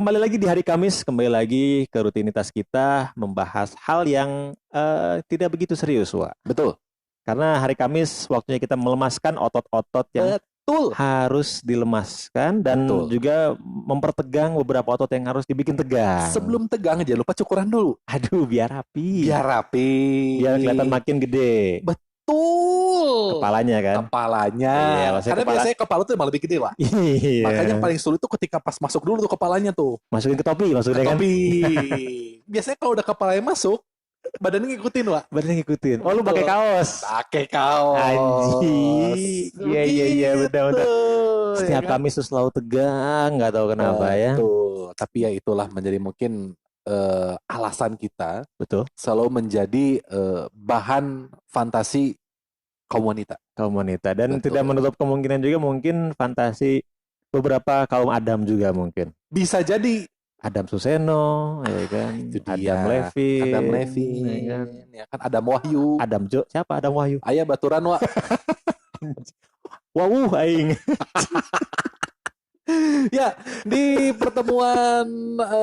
kembali lagi di hari Kamis, kembali lagi ke rutinitas kita membahas hal yang tidak begitu serius, Wak. Betul. Karena hari Kamis waktunya kita melemaskan otot-otot yang Betul. harus dilemaskan dan Betul. juga mempertegang beberapa otot yang harus dibikin tegang. Sebelum tegang jangan lupa cukuran dulu. Aduh, biar rapi. Biar rapi. Biar kelihatan makin gede. Betul. Kepalanya kan. Kepalanya. Iya, maksudnya Karena biasanya kepala tuh malah lebih gede, Pak. Iya. Makanya yang paling sulit tuh ketika pas masuk dulu tuh kepalanya tuh. Masukin ke topi maksudnya kan. Topi. Biasanya kalau udah kepalanya masuk, badannya ngikutin, Pak. Badannya ngikutin. Oh, lu pakai kaos. Pakai kaos. Anjing. Iya, benar. Setiap ya kan? Kamis tuh selalu tegang, nggak tahu kenapa ya. Betul. Tapi ya itulah menjadi mungkin alasan kita Betul. selalu menjadi bahan fantasi kaum wanita. Dan Betul. tidak menutup kemungkinan juga mungkin fantasi beberapa kaum Adam juga mungkin. Bisa jadi Adam Suseno, ya kan. itu dia. Adam Levin. Adam Levin, ya kan. ya kan. Adam Wahyu. Siapa Adam Wahyu? Ayah baturan, Wak. Wawuh aing. Ya, di pertemuan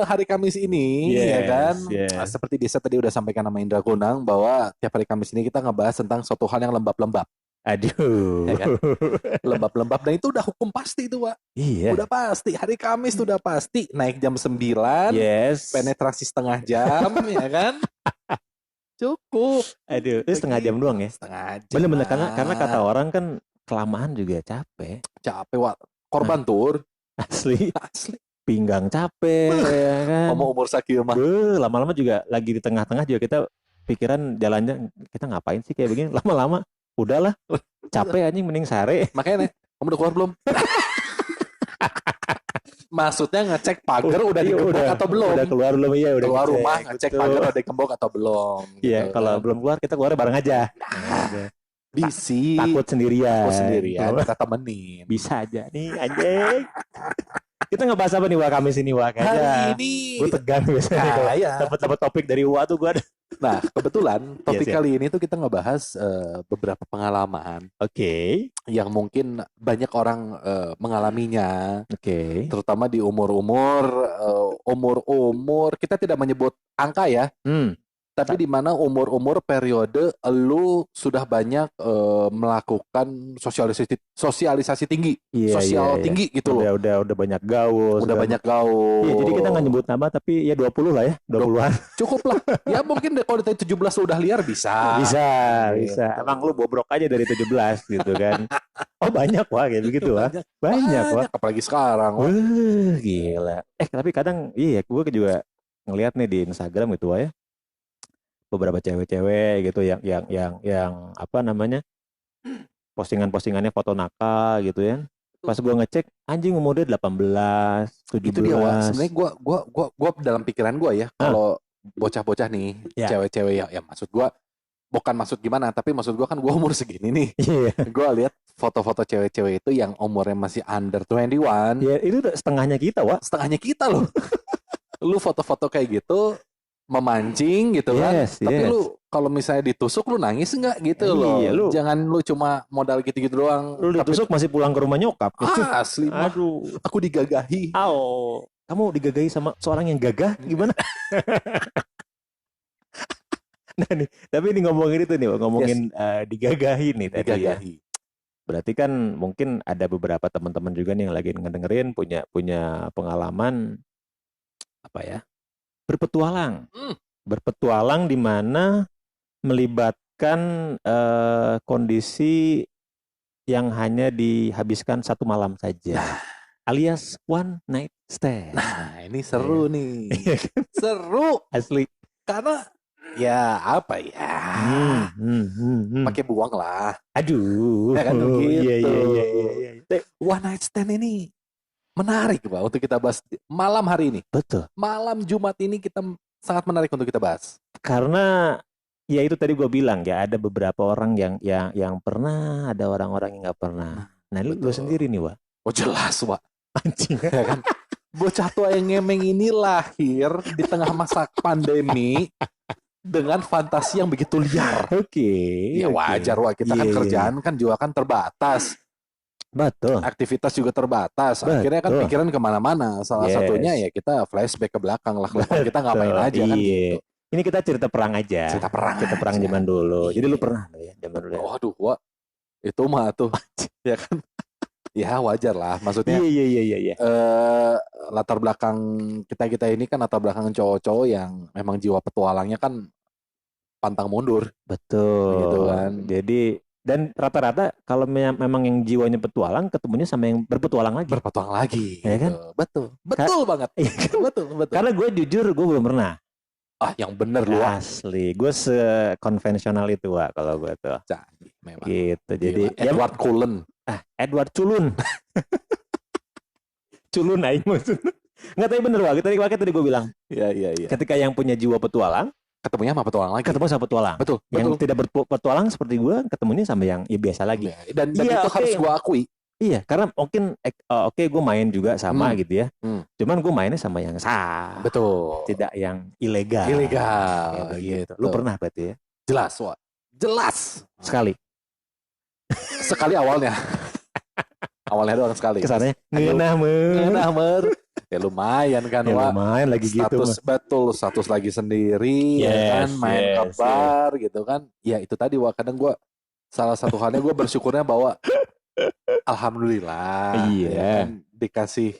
hari Kamis ini, ya kan, yes. seperti biasa tadi udah sampaikan nama Indra Gunang bahwa tiap hari Kamis ini kita ngebahas tentang suatu hal yang lembab-lembab. Aduh. Ya kan? Lembab-lembab, dan itu udah hukum pasti itu, Pak. Iya. Udah pasti, hari Kamis itu udah pasti. Naik jam 9, Yes. penetrasi setengah jam, ya kan. Cukup. Aduh, itu setengah jam doang ya? Setengah jam. Bener-bener, karena kata orang kan kelamaan juga capek. Capek, Wak. Korban tur. Asli. Asli. Pinggang capek, ya kan. Ngomong umur sakit mah. Lama-lama juga lagi di tengah-tengah juga kita pikiran jalannya, kita ngapain sih kayak begini. Lama-lama, udahlah. Capek anjing, mending sare. Makanya nih, kamu udah keluar belum? Maksudnya ngecek pagar udah digembok atau belum? Udah keluar belum? Iya, udah keluar ngecek, rumah ngecek betul. pagar udah digembok atau belum? Iya, gitu. kalau belum keluar kita keluar bareng aja. Bisi. Takut sendirian. Kita temenin. Bisa aja nih anjing. Kita ngebahas apa nih Wak Kamis ini Wak? Hari ini gue tegang biasanya kalau dapat topik dari Wak tuh gue ada. Nah, kebetulan topik Yes. kali ini tuh kita ngebahas beberapa pengalaman. Oke. Yang mungkin banyak orang mengalaminya. Oke. Terutama di umur kita tidak menyebut angka ya. Tapi di mana umur periode lu sudah banyak melakukan sosialisasi tinggi, sosial tinggi gitu loh. Udah banyak gaul. Udah banyak gaul. Iya, jadi kita nggak nyebut nama tapi ya 20 lah ya, 20-an. Cukup lah. Ya mungkin kalau dari 17 lu udah liar bisa. Bisa. Emang lu bobrok aja dari 17 gitu kan. Oh banyak Wak kayak begitu Wak. Banyak Wak. Apalagi sekarang. Gila. Tapi kadang gue juga ngeliat nih di Instagram gitu Wak ya. Beberapa cewek-cewek gitu yang apa namanya, postingannya foto nakal gitu ya. Pas gue ngecek anjing umurnya 18, 17. Itu dia Wak. Sebenarnya gua dalam pikiran gua ya, kalau bocah-bocah nih, cewek-cewek ya maksud gua bukan maksud gimana, tapi maksud gua kan gua umur segini nih. Gua lihat foto-foto cewek-cewek itu yang umurnya masih under 21. Ya itu udah setengahnya kita Wak. Setengahnya kita loh. Lu foto-foto kayak gitu memancing gitu kan. Tapi lu kalau misalnya ditusuk lu nangis enggak gitu loh. Jangan lu cuma modal gitu-gitu doang. Lu ditusuk masih pulang ke rumah nyokap. Asli. Aduh, aku digagahi. Kamu digagahi sama seorang yang gagah gimana? Nah nih, tapi ini ngomongin itu nih, digagahi nih tadi. Digagahi. Ya. Berarti kan mungkin ada beberapa teman-teman juga nih yang lagi ngedengerin punya pengalaman apa ya? Berpetualang di mana melibatkan kondisi yang hanya dihabiskan satu malam saja, alias one night stand. Nah, ini seru nih. Seru asli. Karena ya apa ya? Pakai buang lah. Aduh. Ya kan gitu. Iya. One night stand ini menarik Pak untuk kita bahas malam hari ini. Betul. Malam Jumat ini kita sangat menarik untuk kita bahas. Karena ya itu tadi gue bilang ya, ada beberapa orang yang pernah, ada orang-orang yang nggak pernah. Nah lu sendiri nih Wak. Oh jelas Wak. Anjing ya kan. Bocah tua yang ngemeng ini lahir di tengah masa pandemi dengan fantasi yang begitu liar. Oke. Ya wajar Wak, kita kan kerjaan kan juga kan terbatas. Betul. Aktivitas juga terbatas. Akhirnya kan pikiran kemana-mana. Salah satunya ya kita flashback ke belakang lah. Kita ngapain aja kan gitu. Ini kita cerita perang aja. Cerita perang zaman dulu. Jadi lu pernah ya zaman dulu. Waduh, itu mah tuh. Ya kan. Ya wajar lah. Maksudnya. Iya. Latar belakang kita ini kan latar belakang cowok-cowok yang memang jiwa petualangnya kan pantang mundur. Betul. Gitu kan. Jadi dan rata-rata kalau memang yang jiwanya petualang ketemunya sama yang berpetualang lagi. Ya kan? Betul banget. Betul. Karena gue jujur gue belum pernah. Yang bener lu. Asli, gue sekonvensional itu kalau gue tuh. Canggih memang. Gitu. Jadi Edward Cullen. Edward Cullen. Culun aing maksudnya. Enggak, tapi bener tadi gue bilang. Iya. Ketika yang punya jiwa petualang ketemunya sama petualang lagi. Ketemu sama petualang. Betul. Yang tidak berpetualang seperti gue ketemunya sama yang biasa lagi. Dan itu harus gue akui. Iya, karena mungkin gue main juga sama gitu ya. Cuman gue mainnya sama yang sah. Betul. Tidak yang ilegal. Gitu. Lu pernah berarti ya? Jelas. Sekali awalnya. Awalnya doang sekali. Kesannya ngeunah mer. Ya lumayan kan, lumayan lagi status lagi sendiri, ya kan, main ke bar gitu kan. Ya itu tadi kadang gue salah satu halnya gue bersyukurnya bahwa alhamdulillah ya kan, dikasih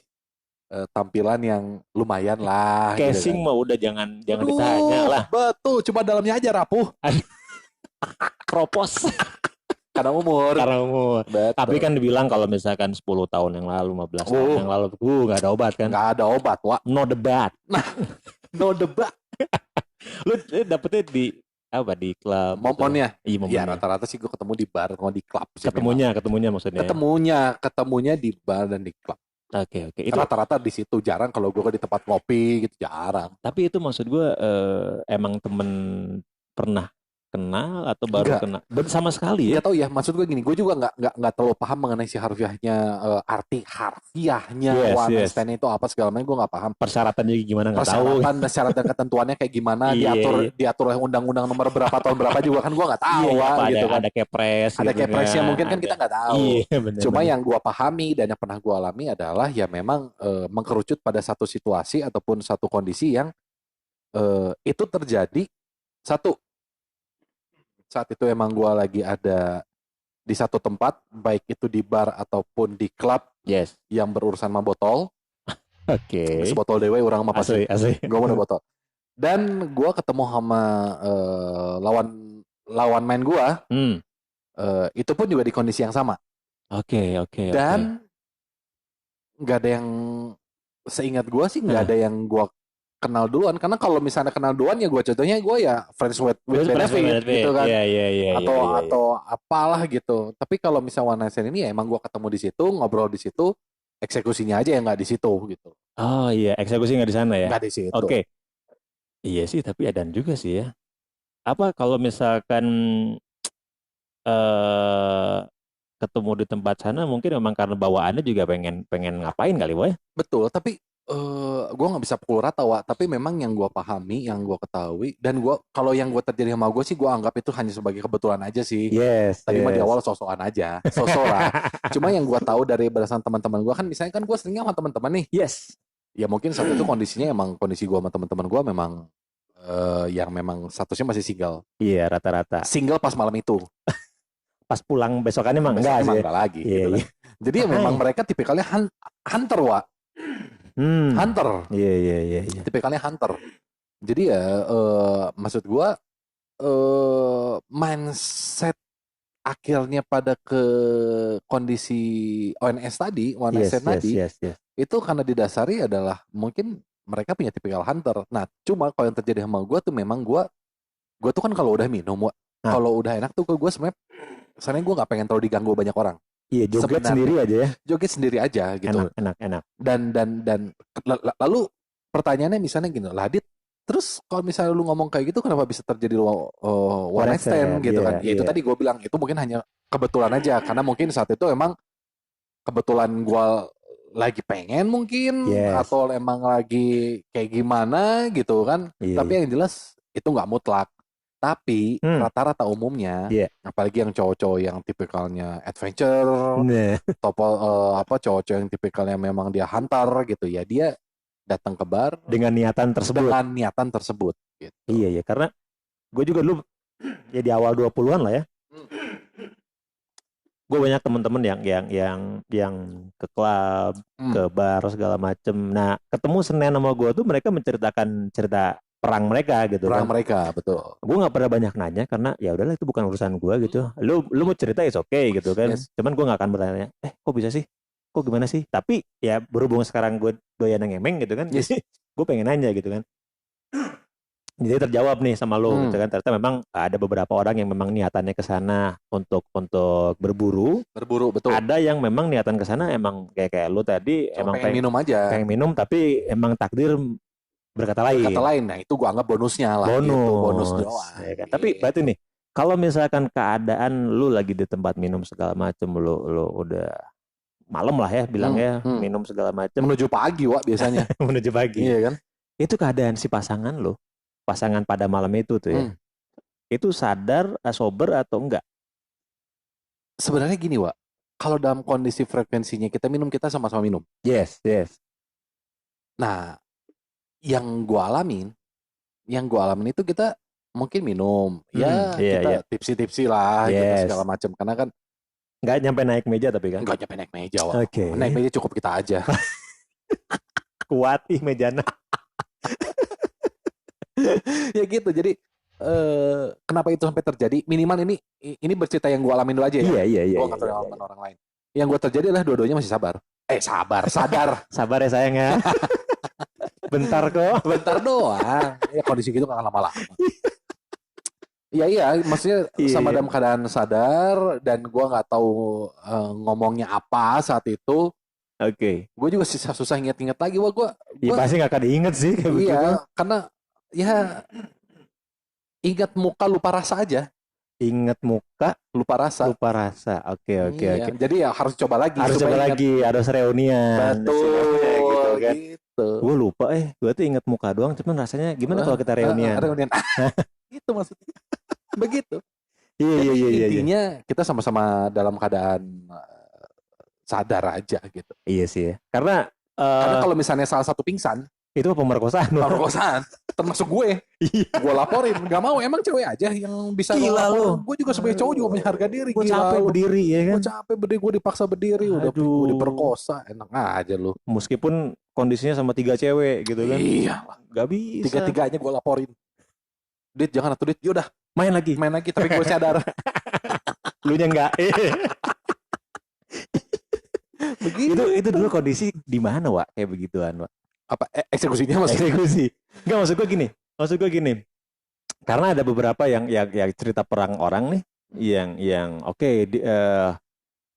tampilan yang lumayan lah. Casing gitu kan. Mah udah jangan ditanya lah. Betul, cuma dalamnya aja rapuh. Kropos. Karena umur. Betul. Tapi kan dibilang kalau misalkan 10 tahun yang lalu, 15 tahun yang lalu, gak ada obat kan? Gak ada obat, Wak. No debat. No debat. Lu dapetnya di klub? Momennya? Iya, momennya. Ya rata-rata sih gue ketemu di bar, ketemu di klub. Ketemunya maksudnya? Ketemunya di bar dan di klub. Oke. Itu rata-rata di situ, jarang kalau gue di tempat ngopi gitu, jarang. Tapi itu maksud gue emang temen pernah kenal atau baru kenal? Sama sekali ya? Gak tau ya, maksud gue gini, gue juga nggak terlalu paham mengenai si harfiahnya, arti harfiahnya one night stand itu apa segala macam, gue nggak paham. Persyaratannya gimana nggak tahu. Persyaratan dan syarat dan ketentuannya kayak gimana, diatur oleh undang-undang nomor berapa tahun berapa juga kan gue nggak tahu. Gitu kan. Ada kepres. Ada kepresnya mungkin kan kita nggak tahu. Cuma yang gue pahami dan yang pernah gue alami adalah ya memang mengkerucut pada satu situasi ataupun satu kondisi yang itu terjadi saat itu emang gue lagi ada di satu tempat, baik itu di bar ataupun di klub yang berurusan sama botol. Oke. Sebotol dewe orang mah pasti. Asli. Gue mau botol. Dan gue ketemu sama lawan main gue. Itu pun juga di kondisi yang sama. Oke. Dan nggak ada yang, seingat gue sih nggak ada yang gue kenal duluan, karena kalau misalnya kenal duluan ya gue contohnya gue ya friends with benefit gitu kan, atau apalah gitu. Tapi kalau misalnya one night stand ini ya emang gue ketemu di situ, ngobrol di situ, eksekusinya aja yang nggak di situ gitu. Oh iya, eksekusi nggak di sana ya? Nggak di situ. Oke. Iya sih, tapi edan juga sih ya. Apa kalau misalkan ketemu di tempat sana mungkin memang karena bawaannya juga pengen ngapain kali, Boy? Betul, tapi gue nggak bisa pukul rata, Wak. Tapi memang yang gue pahami, yang gue ketahui, dan kalau yang gue terjadi sama gue sih, gue anggap itu hanya sebagai kebetulan aja sih. Tadi mah di awal sosokan aja, lah. Cuma yang gue tahu dari berdasarkan teman-teman gue kan, misalnya kan gue seringnya sama teman-teman nih. Ya mungkin saat itu kondisinya emang kondisi gue sama teman-teman gue memang yang memang statusnya masih single. Iya, rata-rata. Single pas malam itu. Pas pulang besokannya emang enggak sih. Enggak lagi. Gitu. Jadi ya memang mereka tipikalnya hunter, Wak. Hunter. Iya. Tipikalnya hunter. Jadi ya maksud gue mindset akhirnya pada ke kondisi ONS tadi, one night stand tadi, itu karena didasari adalah mungkin mereka punya tipikal hunter. Nah, cuma kalau yang terjadi sama gue tuh memang gue tuh kan kalau udah minum, kalau udah enak tuh gue sebenarnya gue nggak pengen terlalu diganggu banyak orang. Iya, joget sendiri aja ya. Joget sendiri aja gitu. Enak. Dan lalu pertanyaannya misalnya gini, Ladit, terus kalau misalnya lu ngomong kayak gitu kenapa bisa terjadi one night stand gitu kan? Ya itu tadi gue bilang itu mungkin hanya kebetulan aja, karena mungkin saat itu emang kebetulan gue lagi pengen mungkin, atau emang lagi kayak gimana gitu kan. Tapi yang jelas itu nggak mutlak. Tapi rata-rata umumnya, apalagi yang cowok-cowok yang tipikalnya adventure, cowok-cowok yang tipikalnya memang dia hunter gitu ya, dia datang ke bar dengan niatan tersebut. Gitu. Iya, karena gue juga dulu ya di awal 20-an lah ya. Gue banyak teman-teman yang ke klub, ke bar segala macem. Nah, ketemu Senen sama gue tuh mereka menceritakan cerita perang mereka gitu perang kan. mereka, betul. Gue nggak pernah banyak nanya karena ya udahlah itu bukan urusan gue gitu. Lu mau cerita is okay gitu kan. Yes. Cuman gue nggak akan bertanya, kok bisa sih? Kok gimana sih? Tapi ya berhubung sekarang gue doyan ngemeng gitu kan. Yes. Jadi gue pengen nanya gitu kan. Jadi terjawab nih sama lo gitu kan. Ternyata memang ada beberapa orang yang memang niatannya ke sana untuk berburu, betul. Ada yang memang niatan ke sana emang kayak lo tadi emang pengen minum aja. Pengen minum tapi emang takdir berkata lain. Nah, itu gua anggap bonusnya lah. Bonus doang. Ya kan? Tapi berarti nih, kalau misalkan keadaan lu lagi di tempat minum segala macem, lu udah malam lah ya bilangnya, minum segala macem. Menuju pagi, Wak, biasanya. Menuju pagi. Iya kan? Itu keadaan si pasangan pada malam itu tuh ya. Itu sadar, sober atau enggak? Sebenarnya gini, Wak. Kalau dalam kondisi frekuensinya kita minum, kita sama-sama minum. Yes. Nah, yang gue alamin itu kita mungkin minum, kita tipsi-tipsi lah, gitu segala macam. Karena kan nggak nyampe naik meja tapi kan? Nggak nyampe naik meja, Wak. Naik meja cukup kita aja. Kuati mejana. Ya gitu, jadi kenapa itu sampai terjadi? Minimal ini bercerita yang gue alamin dulu aja ya. Iya. Gue nggak tahu orang lain. Yang gue terjadi adalah dua-duanya masih sabar. Sadar. Sabar ya sayang ya. Bentar doang. Ya kondisi gitu nggak lama-lama. Iya, maksudnya sama dalam keadaan sadar dan gue nggak tahu ngomongnya apa saat itu. Oke. Gue juga susah inget-inget lagi. Gue pasti nggak akan diinget sih kayak begitu. Iya, karena ya ingat muka lupa rasa aja. Ingat muka lupa rasa. Oke. Jadi ya harus coba lagi. Harus reunian. Betul. Gitu. Gue lupa gue tuh ingat muka doang. Cuman rasanya gimana kalau kita reunian? Itu maksudnya. Begitu. Iya. Intinya kita sama-sama dalam keadaan sadar aja gitu. Iya sih ya. Karena kalau misalnya salah satu pingsan, itu pemerkosaan. Termasuk gue. Gue laporin. Gak mau, emang cewek aja yang bisa gila lo. Gue juga sebagai cowok juga punya harga diri. Gue capek berdiri ya kan. Gue dipaksa berdiri. Udah gue diperkosa. Enak aja lo. Meskipun kondisinya sama 3 cewek gitu kan. Iya. Gak bisa. 3-3-nya gue laporin. Dit, jangan atuh Dit. Yaudah. Main lagi. Tapi gue sadar. Lu nya enggak. Begitu. Itu dulu kondisi di mana, Wak? Kayak begituan, Wak. Apa eksekusinya maksudnya? Eksekusi. Enggak, maksud gue gini. Karena ada beberapa yang cerita perang orang nih yang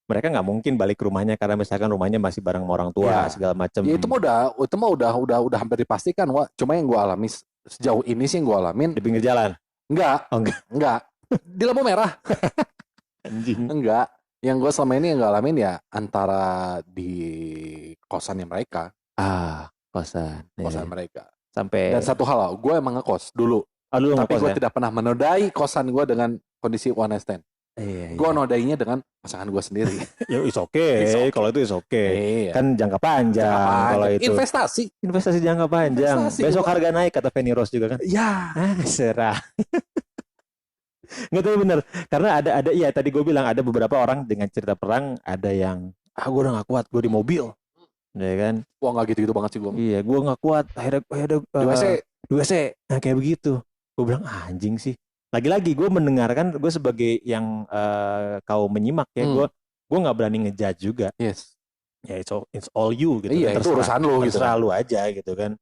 mereka nggak mungkin balik ke rumahnya karena misalkan rumahnya masih bareng orang tua segala macam. Ya itu mah udah hampir dipastikan, Wak. Cuma yang gue alami sejauh ini sih yang gue alamin di pinggir jalan. Enggak. Di lampu merah. Anjing. Enggak. Yang gue selama ini yang gue alamin ya antara di kosannya mereka. Kosan mereka. Sampai. Dan satu hal, gue emang ngekos dulu. Tapi gue tidak pernah menodai kosan gue dengan kondisi one night stand. Gue nodainya dengan pasangan gue sendiri. Ya it's okay. Kalau itu it's okay. Kan jangka panjang. Kalau itu investasi jangka panjang. Besok harga naik kata Feni Rose juga kan. Ya. Serah. Nggak tahu bener. Karena ada iya tadi gue bilang ada beberapa orang dengan cerita perang. Ada yang gue udah gak kuat, gue di mobil. Ya kan. Wah gak gitu-gitu banget sih gue. Iya, gue gak kuat. Akhirnya di WC. Nah kayak begitu. Gue bilang anjing sih. Lagi-lagi gue mendengarkan, gue sebagai yang kau menyimak ya, gue nggak berani ngejudge juga. Yes. Ya it's all you gitu. Iya, itu urusan lo gitu. Terserah lu aja gitu kan.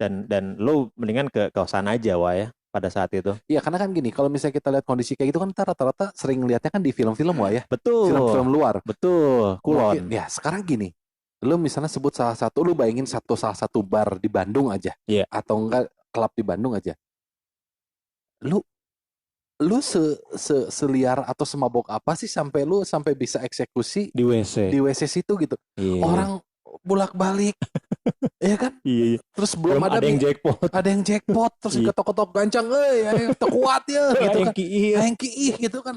Dan lu mendingan ke kosan aja ya pada saat itu. Iya, karena kan gini, kalau misalnya kita lihat kondisi kayak gitu kan kita rata-rata sering lihatnya kan di film-film ya. Betul. Film-film luar. Betul. Kulon. Ya sekarang gini, lu misalnya sebut lu bayangin salah satu bar di Bandung aja. Iya. Atau enggak klub di Bandung aja. Lu seliar atau semabok apa sih sampai bisa eksekusi di WC situ gitu. Iya. Orang bolak-balik. Iya kan? Iya. Terus belum ada yang jackpot. Ada yang jackpot terus ketok-ketok gancang, ayo kuat ya gitu kan. Yang kiih gitu kan.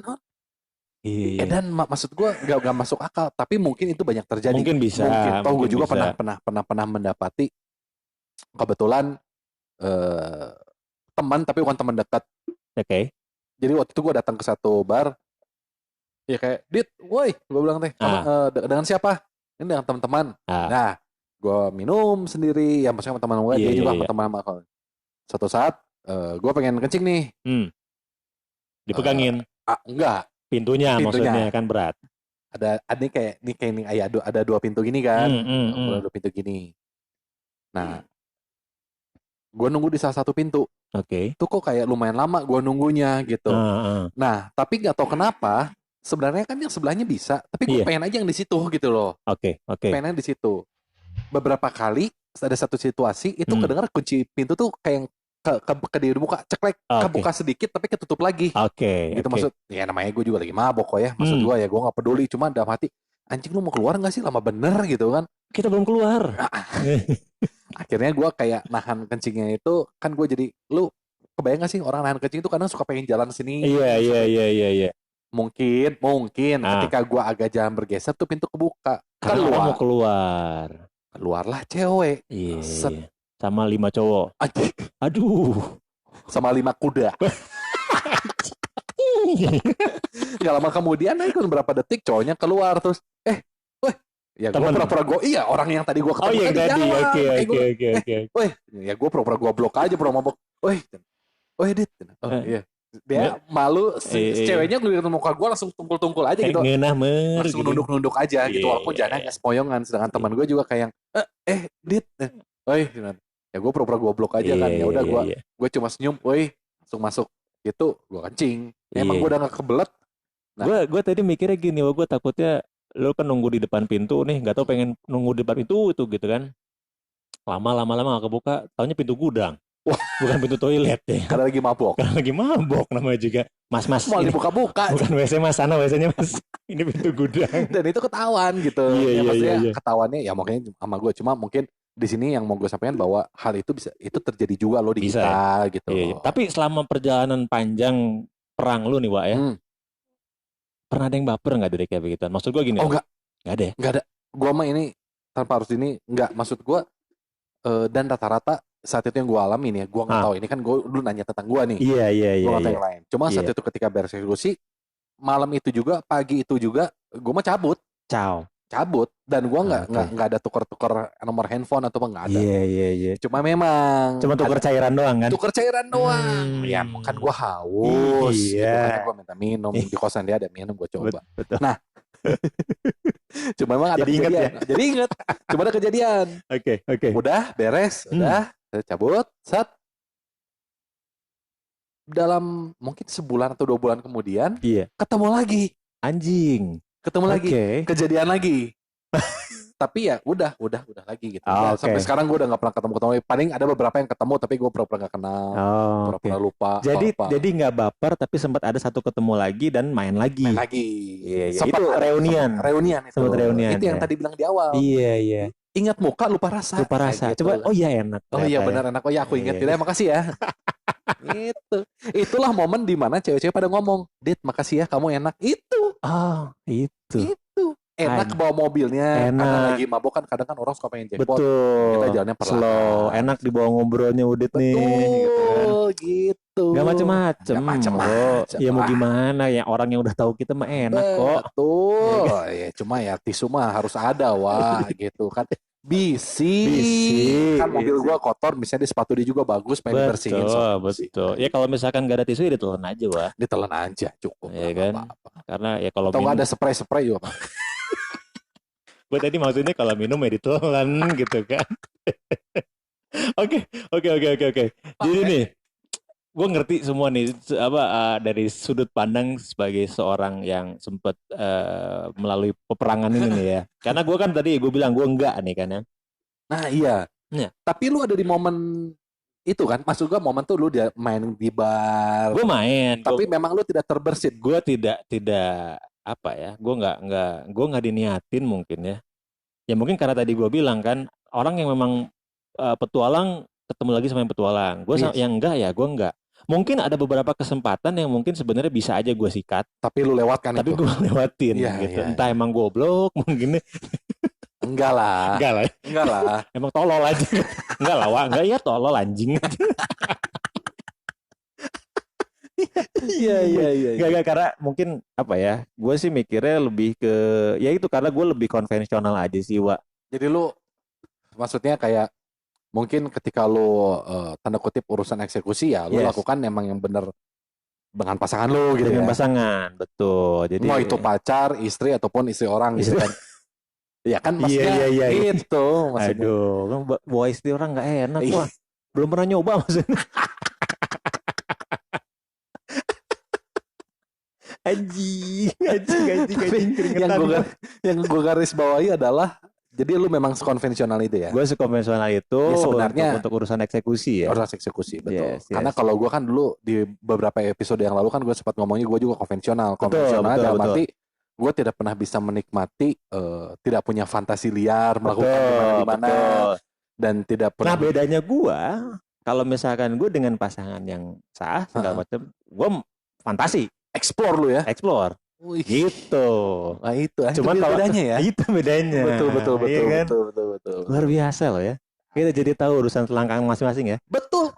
Iya. Dan maksud gue gak masuk akal, tapi mungkin itu banyak terjadi. Mungkin bisa. Mungkin. Toh gue juga pernah mendapati kebetulan teman tapi bukan teman dekat. Oke. Jadi waktu itu gue datang ke satu bar, ya kayak, Dit, woi, gue bilang teh, dengan siapa? Ini dengan teman-teman. Nah, gue minum sendiri, ya maksudnya teman gue, dia juga teman-teman. Suatu saat, gue pengen kencing nih. Dipegangin? Enggak. Pintunya maksudnya kan berat. Ada ada 2 pintu gini kan, ada 2 pintu gini. Nah, gue nunggu di salah satu pintu. Oke. Itu kok kayak lumayan lama gue nunggunya gitu. Nah, tapi nggak tahu kenapa sebenarnya kan yang sebelahnya bisa, tapi gue pengen aja yang di situ gitu loh. Oke. Pengen di situ. Beberapa kali ada satu situasi itu kedengar kunci pintu tuh kayak ke dibuka ceklek, kebuka sedikit tapi ketutup lagi. Gitu maksud. Ya namanya gue juga lagi mabok kok ya. Maksud gue ya gue nggak peduli, cuma dalam hati anjing lu mau keluar nggak sih, lama bener gitu kan. Kita belum keluar. Akhirnya gue kayak nahan kencingnya itu, kan gue jadi, lu kebayang gak sih orang nahan kencing itu kadang suka pengen jalan sini. Iya. Mungkin ketika gue agak jalan bergeser tuh pintu kebuka. Karena mau keluar. Keluarlah cewek. Iya. Sama 5 cowok. Aduh. Sama 5 kuda. Gak lama kemudian berapa detik cowoknya keluar terus ya gue pura-pura orang yang tadi gue ketemu yang tadi. Oke. Ya gue pura-pura gue blok aja, pura mabok. Dit. Iya. Dia malu, ceweknya ngeliat muka gue langsung tungkul-tungkul aja gitu. Langsung nunduk-nunduk aja gitu, walaupun jangan sepoyongan. Sedangkan teman gue juga kayak Dit. Ya gue pura-pura gue blok aja kan. Ya udah gue cuma senyum, langsung masuk gitu, gue kencing. Emang gue udah gak kebelet. Gue tadi mikirnya gini, gue takutnya lu kan nunggu di depan pintu nih, nggak tahu pengen nunggu di depan pintu itu gitu kan, lama nggak kebuka, taunya pintu gudang. Bukan pintu toilet ya. Karena lagi mabok namanya juga mas mau dibuka-buka, bukan WC mas, sana WC-nya mas. Ini pintu gudang. Dan itu ketahuan gitu. Iya. Ketahuannya ya makanya sama gue, cuma mungkin di sini yang mau gue sampaikan bahwa hal itu itu terjadi juga loh di kita gitu. Iya. Tapi selama perjalanan panjang perang lu nih Wak ya, pernah ada yang baper nggak dari kayak begitu? Maksud gue gini. Enggak ada. Enggak ada. Gue mah ini tanpa harus ini enggak. Maksud gue dan rata-rata saat itu yang gue alami nih ya, gue nggak tahu. Ini kan gue dulu nanya tentang gue nih. Iya. Gue nggak tahu yang lain. Cuma saat itu ketika beres eksekusi, malam itu juga, pagi itu juga, gue mah cabut. Dan gue nggak ada tukar-tukar nomor handphone atau apa, nggak ada. Iya. Cuma tukar cairan doang kan? Tukar cairan doang. Ya kan gue haus. Iya. Gitu, gue minta minum di kosan dia ada minum, gue coba. Betul. Nah, cuma memang ada kejadian. Jadi inget. Cuma ada kejadian. Oke. Udah beres, udah saya cabut, dalam mungkin sebulan atau 2 bulan kemudian, ketemu lagi. Anjing. Ketemu lagi. Kejadian lagi. Tapi ya udah lagi gitu. Sampai sekarang gue udah nggak pernah ketemu. Paling ada beberapa yang ketemu tapi gue pura-pura nggak kenal, pura-pura lupa. Jadi nggak baper tapi sempat ada satu ketemu lagi dan main lagi. Iya. Itu reunian itu. Itu yang tadi bilang di awal. Iya. Ingat muka lupa rasa. Gitu. Coba enak. Benar enak. Aku ingat. Tidak, makasih ya. Itulah momen dimana cewek-cewek pada ngomong, Dit makasih ya kamu enak. Itu enak bawa mobilnya, karena lagi mabok kan kadang kan orang suka pengen jackpot. Betul. Kita jalannya perlahan. Slow, enak dibawa ngobrolnya Udit nih. Gitu. Gak macem-macem. Ya mau gimana ya, orang yang udah tahu kita mah enak kok. Betul. Ya cuma ya tisu mah harus ada gitu kan. Bisi. Kan mobil gua kotor, misalnya di sepatu dia juga bagus, pengen dibersihin. Betul. Ya kalau misalkan gak ada tisu ya ditelan aja Wah. Ditelan aja cukup. Ya kan. Karena ya kalau atau nggak ada spray juga Pak. Gue tadi maksudnya kalau minum ya ditelan gitu kan. Oke. Jadi nih, gue ngerti semua nih dari sudut pandang sebagai seorang yang sempat melalui peperangan ini nih ya. Karena gue kan tadi gue bilang gue enggak nih kan ya. Nah iya. Tapi lu ada di momen itu kan, maksud gue momen tuh lu dia main di bar. Gue main. Tapi memang lu tidak terbersit. Gue tidak apa ya, gue nggak diniatin mungkin ya. Ya mungkin karena tadi gue bilang kan, orang yang memang petualang ketemu lagi sama yang petualang. Gue Yes. yang enggak ya, gue enggak. Mungkin ada beberapa kesempatan yang mungkin sebenarnya bisa aja gue sikat, Tapi lu lewatkan tapi itu. gue lewatin Iya, gitu. iya, Entah iya. emang goblok mungkin, Enggak lah. enggak lah. Enggak lah. Emang tolol aja. Enggak lah, Wak. Enggak ya tolol anjing. Iya, iya, iya. Gak, karena mungkin apa ya, gue sih mikirnya lebih ke, ya itu karena gue lebih konvensional aja sih, Wak. Jadi lu maksudnya kayak mungkin ketika lu tanda kutip urusan eksekusi ya, lu Yes. lakukan emang yang bener dengan pasangan lu gitu Dengan ya. pasangan, betul. Jadi Mau itu pacar, istri ataupun istri orang gitu Istri. kan. Ya kan maksudnya Iya. itu maksudnya. Aduh, kan bawa istri orang nggak enak, Iya. Wah. Belum pernah nyoba maksudnya. Anjing. Tapi yang gue garis bawahi adalah jadi lu memang sekonvensional itu ya. Gue sekonvensional itu Ya, sebenarnya untuk urusan eksekusi ya. Urusan eksekusi betul. Yes. Karena kalau gue kan dulu di beberapa episode yang lalu kan gue sempat ngomongnya gue juga konvensional. Konvensional dalam arti gue tidak pernah bisa menikmati, tidak punya fantasi liar melakukan dimana-dimana dan tidak pernah. Nah bedanya gue, kalau misalkan gue dengan pasangan yang sah segala macam, gue fantasi. Explore lu ya. Explore. Wih. Gitu. Nah itu. Cuman kalau bedanya ya. Itu bedanya. Betul. Iya kan? Betul. Luar biasa loh ya. Kita jadi tahu urusan selangkang masing-masing ya. Betul.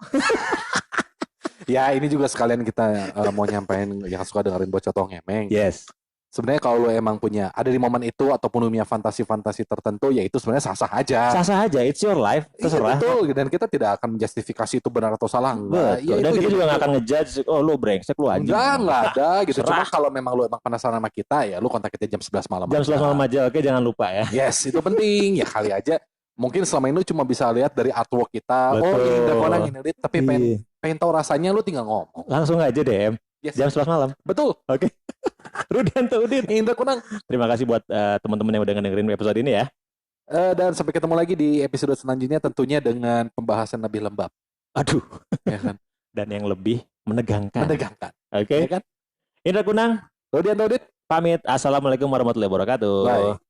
Ya ini juga sekalian kita mau nyampein yang suka dengerin bocah tong ngemeng. Yes. Sebenarnya kalau lo emang punya ada di momen itu ataupun punya fantasi-fantasi tertentu, ya itu sebenarnya sah-sah aja. Sah-sah aja, it's your life, terserah. Iya, betul. Dan kita tidak akan menjustifikasi itu benar atau salah. Betul. Ya, dan kita juga nggak akan ngejudge, oh lu brengsek lu anjing. Enggak ada gitu. Cuma kalau memang lu emang penasaran sama kita, ya lu kontak kita jam 11 malam. Jam 11 malam aja, oke jangan lupa ya. Yes, itu penting. Ya kali aja. Mungkin selama ini lu cuma bisa lihat dari artwork kita. Betul. Oh ini Drakonan ini, tapi pengen tahu rasanya lu tinggal ngomong. Langsung aja DM. Yes. Jam 11 malam. Betul. Oke. Rudianto Udin. Indra Kunang. Terima kasih buat teman-teman yang udah dengerin episode ini ya. Dan sampai ketemu lagi di episode selanjutnya tentunya dengan pembahasan lebih lembab. Aduh. Ya kan? Dan yang lebih menegangkan. Oke. Ya kan? Indra Kunang. Rudianto Udin. Pamit. Assalamualaikum warahmatullahi wabarakatuh. Bye.